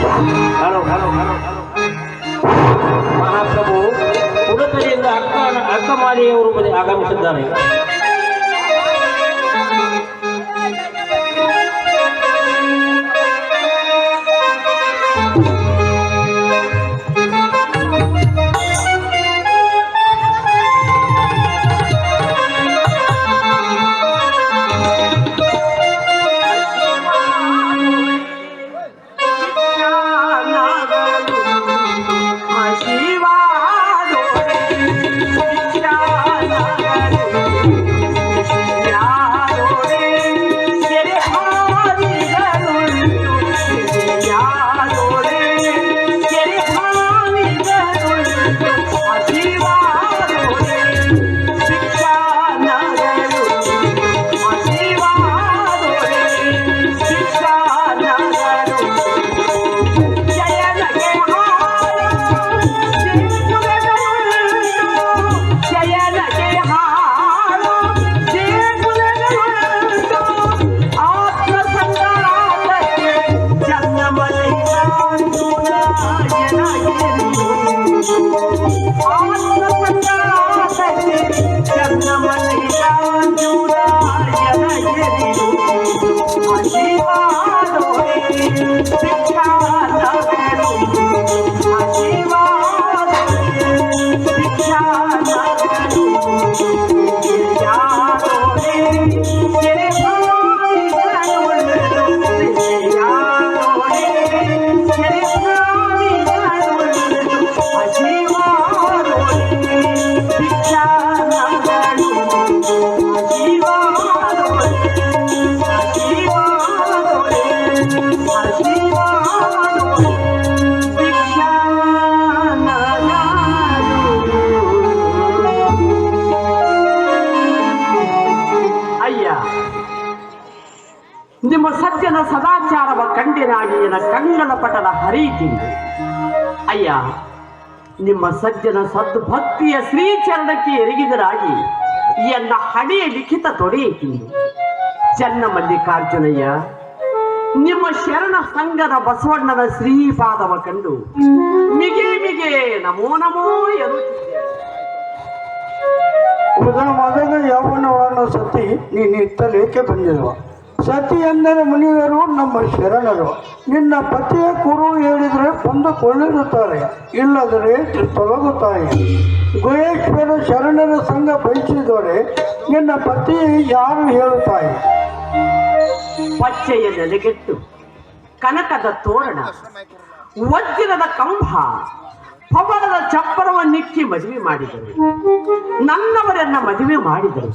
Hello hello hello hello ಮಹಾಪ್ರಭು ಉಡುಪಿಯಿಂದ ಅಕ್ಕಮಾಲಿಯವರು ಆಗಮಿಸಿದ್ದಾರೆ. ನಿಮ್ಮ ಸಜ್ಜನ ಸದಾಚಾರವ ಕಂಡಿನಾಗಿ ಎನ್ನ ಕಂಗಳ ಪಟಲ ಹರಿಯುತ್ತಿದೆ. ಅಯ್ಯ, ನಿಮ್ಮ ಸಜ್ಜನ ಸದ್ಭಕ್ತಿಯ ಶ್ರೀಚರಣಕ್ಕೆ ಎರಗಿದರಾಗಿ ಎನ್ನ ಹಣೆಯ ಲಿಖಿತ ತೊಡೆಯುತ್ತೀನಿ. ಚನ್ನಮಲ್ಲಿಕಾರ್ಜುನಯ್ಯ, ನಿಮ್ಮ ಶರಣ ಸಂಗದ ಬಸವಣ್ಣನ ಶ್ರೀಪಾದವ ಕಂಡು ಮಿಗೆ ಮಿಗೆ ನಮೋ ನಮೋ ಎನ್ನುತ್ತಿದ್ದೆ. ಮೊದಲ ಯೌವನವನ್ನು ಸತಿ ನೀನು ಇತ್ತಲೇಕೆ ಬಂದಿರುವ? ಸತಿ ಎಂದರೆ ಮುನಿಯರು ನಮ್ಮ ಶರಣರು. ನಿನ್ನ ಪತಿಯ ಕುರು ಹೇಳಿದರೆ ಬಂದು ಕೊಳ್ಳಿರುತ್ತಾರೆ, ಇಲ್ಲದರೆ ತೊಲಗುತ್ತಾರೆ. ಗುಹೇಶ್ವರ ಶರಣರ ಸಂಘ ಬಯಸಿದರೆ ನಿನ್ನ ಪತಿ ಯಾರು ಹೇಳುತ್ತಾರೆ? ಪಚ್ಚೆಯ ನೆಲೆಗೆಟ್ಟು ಕನಕದ ತೋರಣ, ವಜ್ರದ ಕಂಬ, ಪವನದ ಚಪ್ಪರವನ್ನಿಕ್ಕಿ ಮದುವೆ ಮಾಡಿದರು. ನನ್ನವರನ್ನ ಮದುವೆ ಮಾಡಿದರು.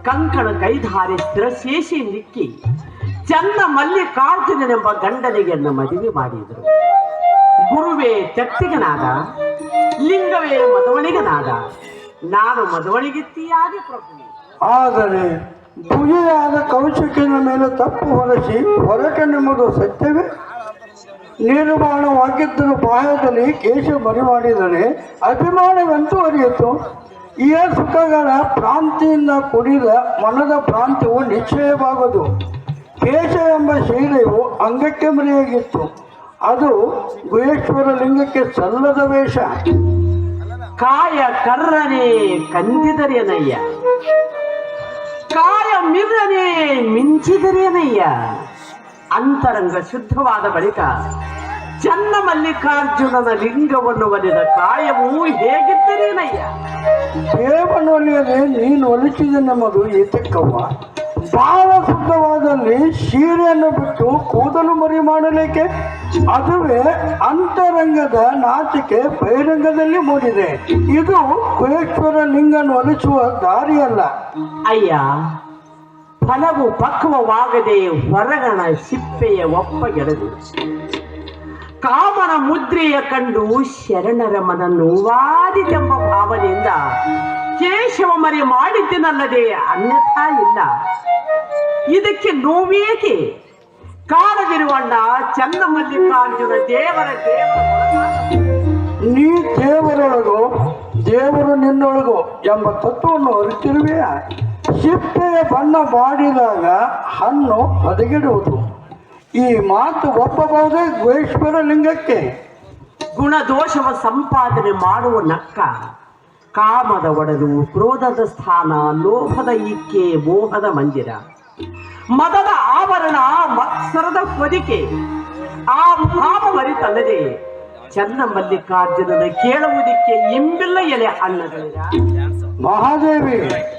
ಕಂಕಣ ಕೈಧಾರಿ ಸ್ಥಿರಶೇಷಿ ನಿಕ್ಕಿ ಚನ್ನ ಮಲ್ಲಿಕಾರ್ಜುನನೆಂಬ ಗಂಡನಿಗೆ ಎನ್ನ ಮದುವೆ ಮಾಡಿದರು. ಗುರುವೇ ತೆತ್ತಿಗನಾದ, ಲಿಂಗವೇ ಮದವಣಿಗನಾದ. ನಾನು ಮದವಣಿಗೆತ್ತಿಯಾಗಿ ಪ್ರಭು. ಆದರೆ ಭುಜೆಯಾದ ಕೌಶಿಕಿನ ಮೇಲೆ ತಪ್ಪು ಹೊರಸಿ ಹೊರಟನೆಂಬುದು ಸತ್ಯವೇ? ನಿರ್ಮಾಣವಾಗಿದ್ದರೂ ಬಾಹ್ಯದಲ್ಲಿ ಕೇಶ ಮರಿ ಮಾಡಿದರೆ ಅಭಿಮಾನವೆಂತೂ ಅರಿಯಿತು. ಈ ಸುಖಗಳ ಭ್ರಾಂತಿಯಿಂದ ಕೂಡಿದ ಮನದ ಭ್ರಾಂತಿಯು ನಿಶ್ಚಯವಾಗದು. ಕೇಶ ಎಂಬ ಶೈಲಿಯು ಅಂಗಕ್ಕೆ ಮರೆಯಾಗಿತ್ತು. ಅದು ಗುಹೇಶ್ವರ ಲಿಂಗಕ್ಕೆ ಸಲ್ಲದ ವೇಷ. ಕಾಯ ಕರ್ರನೆ ಕಂದಿದರೇನಯ್ಯ, ಕಾಯ ಮಿರ್ರನೆ ಮಿಂಚಿದರೇನಯ್ಯ. ಅಂತರಂಗ ಶುದ್ಧವಾದ ಬಳಿಕ ಚನ್ನಮಲ್ಲಿಕಾರ್ಜುನನ ಲಿಂಗವನ್ನು ಒಲಿದ ಕಾಯವು ಹೇಗಿದ್ದರೇನಯ್ಯ? ದೇವನೊಲಿಯದೆ ನೀನು ಒಲಿಸಿದನೆಂಬುದು ಏತಕ್ಕವ್ವ? ಬಹಳ ಶುದ್ಧವಾದಲ್ಲಿ ಸೀರೆಯನ್ನು ಬಿಟ್ಟು ಕೂದಲು ಮರಿ ಮಾಡಲಿಕ್ಕೆ. ಅದುವೇ ಅಂತರಂಗದ ನಾಚಿಕೆ ಬಹಿರಂಗದಲ್ಲಿ ಮೂಡಿದೆ. ಇದು ಗುಹೇಶ್ವರ ಲಿಂಗನ ಒಲಿಸುವ ದಾರಿಯಲ್ಲ. ಅಯ್ಯ, ಫಲವು ಪಕ್ವವಾಗದೆ ಹೊರಗಣ ಸಿಪ್ಪೆಯ ಒಪ್ಪಗೆಡದು. ಕಾಮನ ಮುದ್ರೆಯ ಕಂಡು ಶರಣರ ಮನ ನೋವಾದಿತೆಂಬ ಭಾವನೆಯಿಂದ ಕೇಶವ ಮರಿ ಮಾಡಿದ್ದನಲ್ಲದೆ ಅನ್ಯಥಾ ಇಲ್ಲ. ಇದಕ್ಕೆ ನೋವೇಕೆ? ಕಾಣದಿರುವಣ್ಣ ಚನ್ನಮಲ್ಲಿಕಾರ್ಜುನ ದೇವರ ನೀ ದೇವರೊಳಗೋ ದೇವರು ನಿನ್ನೊಳಗೋ ಎಂಬ ತತ್ವವನ್ನು ಅರಿತಿರುವೆಯಾ? ಸಿಪ್ಪೆಯ ಬಣ್ಣ ಮಾಡಿದಾಗ ಹಣ್ಣು ಹದಗೆಡುವುದು. ಈ ಮಾತು ಒಪ್ಪಬಹುದೇ ಗುಹೇಶ್ವರ ಲಿಂಗಕ್ಕೆ? ಗುಣದೋಷವ ಸಂಪಾದನೆ ಮಾಡುವ ನಕ್ಕ, ಕಾಮದ ಒಡಲು, ಕ್ರೋಧದ ಸ್ಥಾನ, ಲೋಭದ ಇಕ್ಕೆ, ಮೋಹದ ಮಂದಿರ, ಮದದ ಆವರಣ, ಮತ್ಸರದ ಹೊದಿಕೆ, ಆ ಭಾವ ಮರಿತಲ್ಲದೆ ಚನ್ನಮಲ್ಲಿಕಾರ್ಜುನನ ಕೇಳುವುದಕ್ಕೆ ಇಂಬಿಲ್ಲ ಎಲೆ ಅನ್ನಗಳಿರ. ಮಹಾದೇವಿ,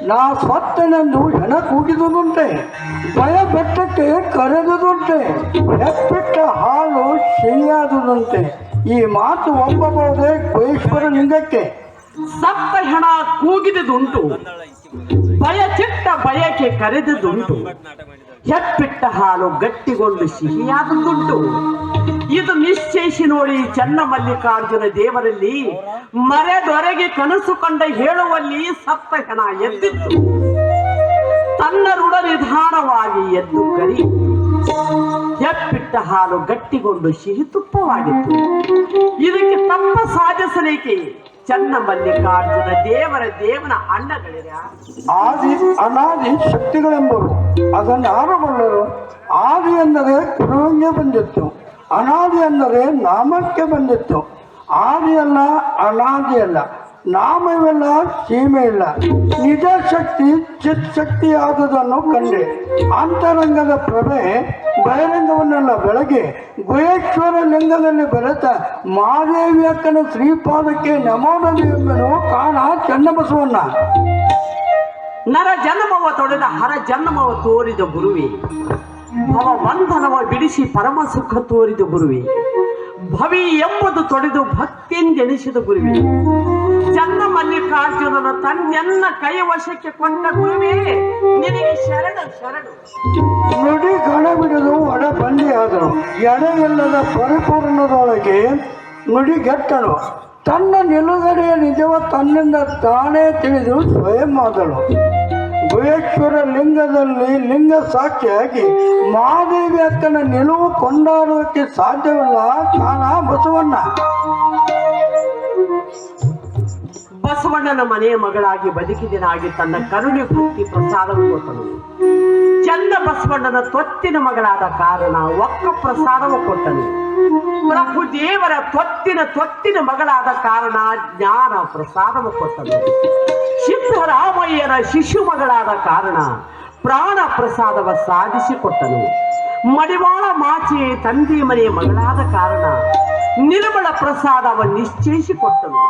ನಾ ಸ್ವತ್ತನೆಂದು ಹೆಣ ಕೂಗಿದುದುಂಟೆ, ಭಯ ಬೆಟ್ಟಕ್ಕೆ ಕರೆದುದುಂಟೆ, ಹೆಪ್ಪಿಟ್ಟ ಹಾಲು ಸಿಹಿಯಾದುದಂತೆ. ಈ ಮಾತು ಒಪ್ಪಬಹುದೇ ಗುಹೇಶ್ವರ ಲಿಂಗಕ್ಕೆ? ಸತ್ತ ಹೆಣ ಕೂಗಿದುದುಂಟು, ಭಯ ಚಿಟ್ಟ ಭಯಕ್ಕೆ ಕರೆದುದುಂಟು, ಹೆಪ್ಪಿಟ್ಟ ಹಾಲು ಗಟ್ಟಿಗೊಂಡು ಸಿಹಿಯಾದುದುಂಟು. ಇದು ನಿಶ್ಚಯಿಸಿ ನೋಡಿ ಚನ್ನಮಲ್ಲಿಕಾರ್ಜುನ ದೇವರಲ್ಲಿ ಮರೆದೊರೆಗೆ ಕನಸು ಕಂಡ ಹೇಳುವಲ್ಲಿ ಸತ್ತ ಹೆಣ ಎದ್ದಿತ್ತು. ತನ್ನ ಋಣ ನಿಧಾನವಾಗಿ ಎದ್ದು ಕರಿ, ಹೆಪ್ಪಿಟ್ಟ ಹಾಲು ಗಟ್ಟಿಗೊಂಡು ಸಿಹಿ ತುಪ್ಪವಾಗಿತ್ತು. ಇದಕ್ಕೆ ತಪ್ಪ ಸಾಧಿಸಲಿಕ್ಕೆ ಚನ್ನಮಲ್ಲಿಕಾರ್ಜುನ ದೇವನ ಅಣ್ಣಗಳಿರ. ಆದಿ ಅನಾದಿ ಶಕ್ತಿಗಳೆಂಬರು ಅದನ್ನು ಆರಬಲ್ಲರು. ಆದಿ ಎಂದರೆ ಕುರುವಿಗೆ ಬಂದಿತ್ತು, ಅನಾದಿ ಅಂದರೆ ನಾಮಕ್ಕೆ ಬಂದಿತ್ತು. ಆದಿ ಅಲ್ಲ, ಅನಾದಿ ಅಲ್ಲ, ನಾಮವಿಲ್ಲ, ಸೀಮೆ ಇಲ್ಲ. ನಿಜ ಶಕ್ತಿ ಚಿತ್ ಶಕ್ತಿ ಆದುದನ್ನು ಕಂಡೆ. ಅಂತರಂಗದ ಪ್ರಭೆ ಬಹಿರಂಗವನ್ನೆಲ್ಲ ಬೆಳಗ್ಗೆ ಗುಹೇಶ್ವರ ಲಿಂಗದಲ್ಲಿ ಬೆರೆತ ಮಹಾದೇವಿ ಅಕ್ಕನ ಶ್ರೀಪಾದಕ್ಕೆ ನಮೋನದಿ ಎಂಬನು ಕಾಣ ಚನ್ನಬಸವಣ್ಣ. ನರ ಜನ್ಮವ ತೊಡೆದ ಹರ ಜನ್ಮವ ತೋರಿದ ಗುರುವಿ, ಭವ ಬಂಧನವ ಬಿಡಿಸಿ ಪರಮ ಸುಖ ತೋರಿದ ಗುರುವಿ, ಭವಿ ಎಂಬುದು ತೊಡೆದು ಭಕ್ತಿಯಿಂದೆಣಿಸಿದ ಗುರುವಿ, ಚನ್ನಮಲ್ಲಿಕಾರ್ಜುನನ ತನ್ನೆನ್ನ ಕೈ ವಶಕ್ಕೆ ಕೊಟ್ಟ ಗುರುವೇ ನಿನಗೆ ಶರಣ ಶರಣು. ನುಡಿ ಗಣ ಬಿಡಲು ಒಡ ಬಂದಿಯಾದನು, ಎಡೆಯಿಲ್ಲದ ಪರಿಪೂರ್ಣದೊಳಗೆ ನುಡಿಗೆಟ್ಟಳು. ತನ್ನ ನಿಲುಗಡೆಯ ನಿಜವ ತನ್ನಿಂದ ತಾನೇ ತಿಳಿದು ಸ್ವಯಂ ಆದಳು. ಗುಹೇಶ್ವರ ಲಿಂಗದಲ್ಲಿ ಲಿಂಗ ಸಾಕ್ಷಿಯಾಗಿ ಮಹಾದೇವಿ ಅಕ್ಕನ ನಿಲುವು ಕೊಂಡಾಡುವುದಕ್ಕೆ ಸಾಧ್ಯವಿಲ್ಲ ಕಾಣ ಬಸವಣ್ಣ. ಬಸವಣ್ಣನ ಮನೆಯ ಮಗಳಾಗಿ ಬದುಕಿದನಾಗಿ ತನ್ನ ಕರುಣೆ ಭಕ್ತಿ ಪ್ರಸಾದ ಕೊಟ್ಟನು. ಚಂದ ಬಸವಣ್ಣನ ತೊತ್ತಿನ ಮಗಳಾದ ಕಾರಣ ಒಕ್ಕ ಪ್ರಸಾದವ ಕೊಟ್ಟನು. ಪ್ರಭು ದೇವರ ತೊತ್ತಿನ ಮಗಳಾದ ಕಾರಣ ಜ್ಞಾನ ಪ್ರಸಾದವ ಕೊಟ್ಟನು. ಸಿದ್ದರಾಮಯ್ಯನ ಶಿಶು ಮಗಳಾದ ಕಾರಣ ಪ್ರಾಣ ಪ್ರಸಾದವ ಸಾಧಿಸಿಕೊಟ್ಟನು. ಮಡಿವಾಳ ಮಾಚಿ ತಂದೆ ಮನೆಯ ಮಗಳಾದ ಕಾರಣ ನಿರ್ಮಲ ಪ್ರಸಾದವ ನಿಶ್ಚಯಿಸಿಕೊಟ್ಟನು.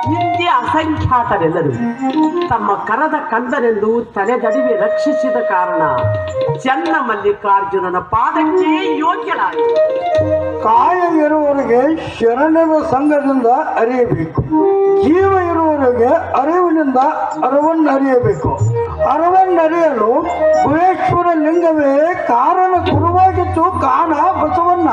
ಹಿಂದೆ ಅಸಂಖ್ಯಾತರೆಲ್ಲರೂ ತಮ್ಮ ಕರದ ಕಂದನೆಂದು ತಲೆದಡಿವೆ ರಕ್ಷಿಸಿದ ಕಾರಣ ಚನ್ನಮಲ್ಲಿಕಾರ್ಜುನನ ಪಾದಕ್ಕೆ ಯೋಗ್ಯನಾಗಿದೆ. ಕಾಯ ಇರುವವರೆಗೆ ಶರಣರ ಸಂಘದಿಂದ ಅರಿಯಬೇಕು, ಜೀವ ಇರುವವರೆಗೆ ಅರಿವಿನಿಂದ ಅರವನ್ನು ಅರಿಯಬೇಕು. ಅರವನ್ನರಿಯಲು ಗುಹೇಶ್ವರ ಲಿಂಗವೇ ಕಾರಣ ಗುರುವಾಗಿತ್ತು ಕಾಣ ಬಸವಣ್ಣ.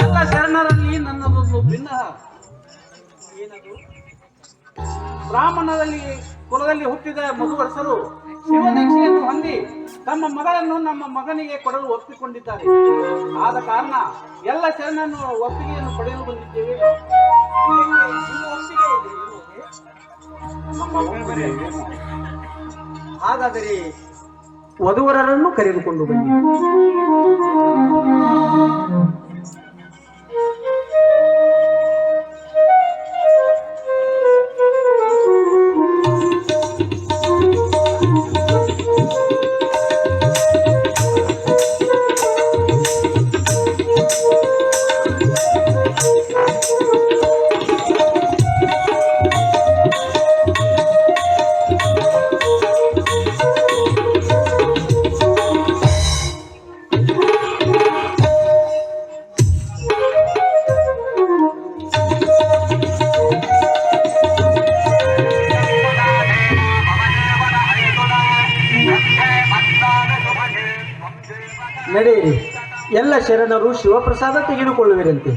ಎಲ್ಲ ಶರಣರಲ್ಲಿ ನನ್ನದೊಂದು ಭಿನ್ನ. ಏನದು? ಬ್ರಾಹ್ಮಣದಲ್ಲಿ ಕುಲದಲ್ಲಿ ಹುಟ್ಟಿದ ಮಧುವರ್ಷರು ಶಿವದೀಕ್ಷೆಯನ್ನು ಹೊಂದಿ ತಮ್ಮ ಮಗಳನ್ನು ನಮ್ಮ ಮಗನಿಗೆ ಕೊಡಲು ಒಪ್ಪಿಕೊಂಡಿದ್ದಾರೆ. ಆದ ಕಾರಣ ಎಲ್ಲ ಶರಣನ್ನು ಒಪ್ಪಿಗೆಯನ್ನು ಪಡೆಯಲು ಬಂದಿದ್ದೇವೆ. ಹಾಗಾದರೆ ವಧುವರರನ್ನು ಕರೆದುಕೊಂಡು ಬನ್ನಿ. ನಡೆಯಿರಿ, ಎಲ್ಲ ಶರಣರು ಶಿವಪ್ರಸಾದ ತೆಗೆದುಕೊಳ್ಳುವಿರಂತೆ.